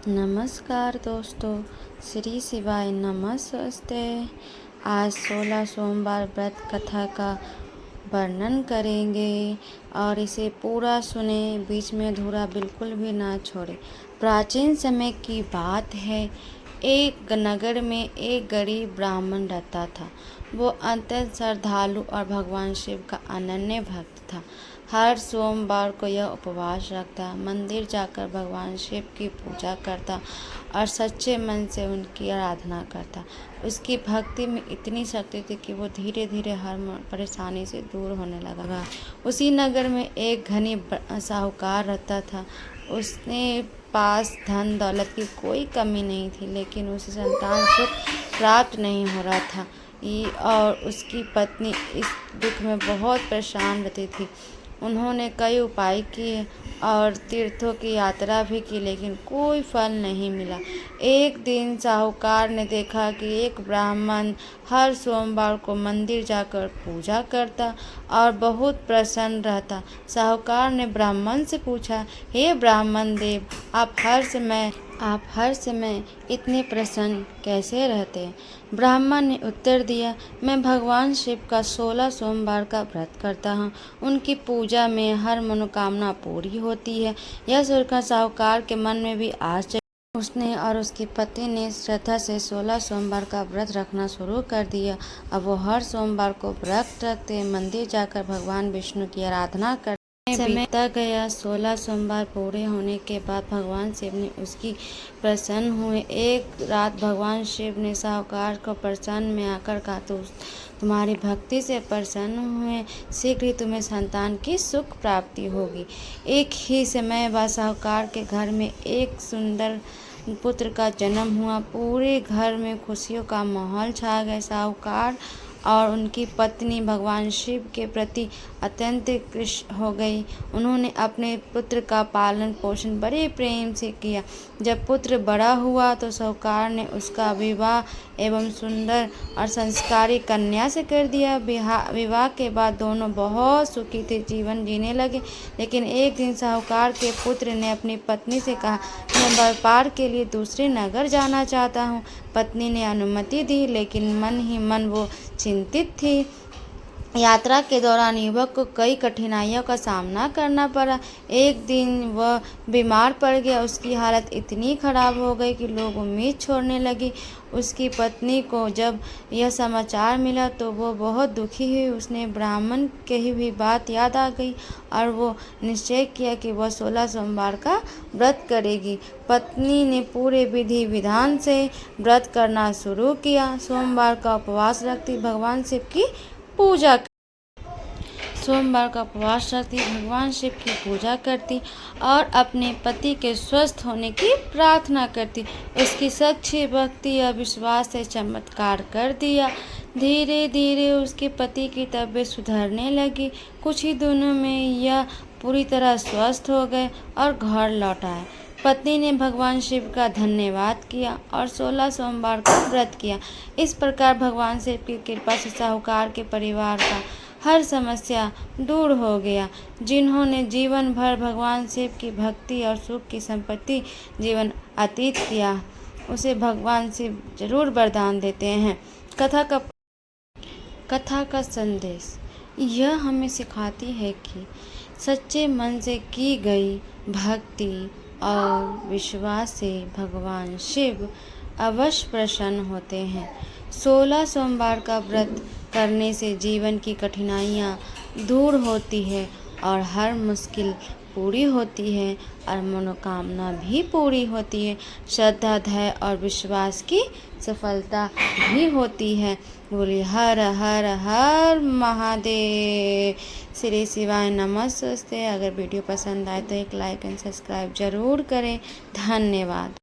नमस्कार दोस्तों, श्री शिवाय नमस्ते। आज 16 सोमवार व्रत कथा का वर्णन करेंगे और इसे पूरा सुने, बीच में अधूरा बिल्कुल भी ना छोड़े। प्राचीन समय की बात है, एक नगर में एक गरीब ब्राह्मण रहता था। वो अत्यंत श्रद्धालु और भगवान शिव का अनन्य भक्त था। हर सोमवार को यह उपवास रखता, मंदिर जाकर भगवान शिव की पूजा करता और सच्चे मन से उनकी आराधना करता। उसकी भक्ति में इतनी शक्ति थी कि वो धीरे धीरे हर परेशानी से दूर होने लगा। उसी नगर में एक धनी साहूकार रहता था। उसने पास धन दौलत की कोई कमी नहीं थी, लेकिन उसे संतान सुख प्राप्त नहीं हो रहा था और उसकी पत्नी इस दुख में बहुत परेशान रहती थी। उन्होंने कई उपाय किए और तीर्थों की यात्रा भी की, लेकिन कोई फल नहीं मिला। एक दिन साहूकार ने देखा कि एक ब्राह्मण हर सोमवार को मंदिर जाकर पूजा करता और बहुत प्रसन्न रहता। साहूकार ने ब्राह्मण से पूछा, हे ब्राह्मण देव, आप हर समय इतने प्रसन्न कैसे रहते हैं? ब्राह्मण ने उत्तर दिया, मैं भगवान शिव का 16 सोमवार का व्रत करता हूँ। उनकी पूजा में हर मनोकामना पूरी होती है। यह सुनकर साहूकार के मन में भी आश्चर्य। उसने और उसकी पत्नी ने श्रद्धा से 16 सोमवार का व्रत रखना शुरू कर दिया। अब वो हर सोमवार को व्रत रखते, मंदिर जाकर भगवान विष्णु की आराधना करते। समय बीतता गया। 16 सोमवार पूरे होने के बाद भगवान शिव ने उसकी प्रसन्न हुए। एक रात भगवान शिव ने साहूकार को प्रसन्न में आकर कहा, तो तुम्हारी भक्ति से प्रसन्न हुए, शीघ्र ही तुम्हें संतान की सुख प्राप्ति होगी। एक ही समय बाद साहूकार के घर में एक सुंदर पुत्र का जन्म हुआ। पूरे घर में खुशियों का माहौल छा गया। साहूकार और उनकी पत्नी भगवान शिव के प्रति अत्यंत कृष्ण हो गई। उन्होंने अपने पुत्र का पालन पोषण बड़े प्रेम से किया। जब पुत्र बड़ा हुआ तो साहूकार ने उसका विवाह एवं सुंदर और संस्कारी कन्या से कर दिया। विवाह के बाद दोनों बहुत सुखी थे, जीवन जीने लगे। लेकिन एक दिन साहूकार के पुत्र ने अपनी पत्नी से कहा, मैं व्यापार के लिए दूसरे नगर जाना चाहता हूँ। पत्नी ने अनुमति दी, लेकिन मन ही मन वो चिंतित थी। यात्रा के दौरान युवक को कई कठिनाइयों का सामना करना पड़ा। एक दिन वह बीमार पड़ गया। उसकी हालत इतनी खराब हो गई कि लोग उम्मीद छोड़ने लगी। उसकी पत्नी को जब यह समाचार मिला तो वो बहुत दुखी हुई। उसने ब्राह्मण कही हुई बात याद आ गई और वो निश्चय किया कि वह 16 सोमवार का व्रत करेगी। पत्नी ने पूरे विधि विधान से व्रत करना शुरू किया। सोमवार का उपवास रखती, भगवान शिव की पूजा भगवान शिव की पूजा करती और अपने पति के स्वस्थ होने की प्रार्थना करती। उसकी सच्ची भक्ति और विश्वास से चमत्कार कर दिया। धीरे धीरे उसके पति की तबीयत सुधरने लगी। कुछ ही दिनों में यह पूरी तरह स्वस्थ हो गए और घर लौट आए। पत्नी ने भगवान शिव का धन्यवाद किया और 16 सोमवार का व्रत किया। इस प्रकार भगवान शिव की कृपा से साहूकार के परिवार का हर समस्या दूर हो गया। जिन्होंने जीवन भर भगवान शिव की भक्ति और सुख की संपत्ति जीवन व्यतीत किया, उसे भगवान शिव जरूर वरदान देते हैं। कथा का संदेश यह हमें सिखाती है कि सच्चे मन से की गई भक्ति और विश्वास से भगवान शिव अवश्य प्रसन्न होते हैं। 16 सोमवार का व्रत करने से जीवन की कठिनाइयाँ दूर होती है और हर मुश्किल पूरी होती है और मनोकामना भी पूरी होती है। श्रद्धा, धैर्य और विश्वास की सफलता भी होती है। बोलिए हर हर हर महादेव। श्री शिवाय नमस्ते। अगर वीडियो पसंद आए तो एक लाइक एंड सब्सक्राइब जरूर करें। धन्यवाद।